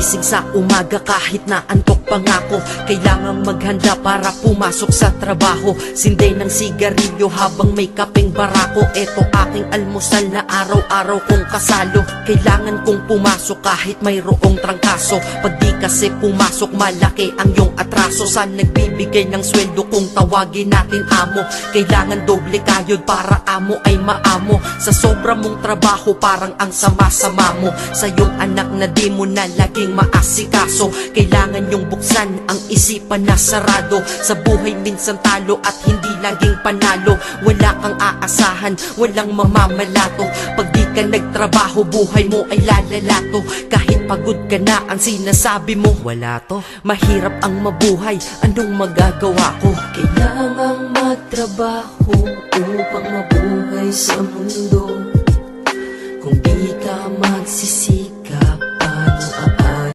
Gising sa umaga kahit na antok pangako, kailangang maghanda para pumasok sa trabaho. Sinday ng sigarilyo habang may kapeng barako. Eto aking almusal na araw-araw kong kasalo. Kailangan kong pumasok kahit mayroong trangkaso. Pag di kasi pumasok malaki ang iyong atraso. Saan nagbibigay ng sweldo kung tawagin natin amo? Kailangan doble kayod para amo ay maamo. Sa sobra mong trabaho parang ang sama-sama mo. Sa iyong anak na di mo na laging maasikaso. Kailangan yung buksan ang isipan na sarado. Sa buhay minsan talo at hindi laging panalo. Wala kang aasahan, walang mamamalato. Pag di ka nagtrabaho buhay mo ay lalalato. Kahit pagod ka na ang sinasabi mo wala to. Mahirap ang mabuhay, anong magagawa ko? Kailangang magtrabaho upang mabuhay sa mundo. Kung di ka magsisi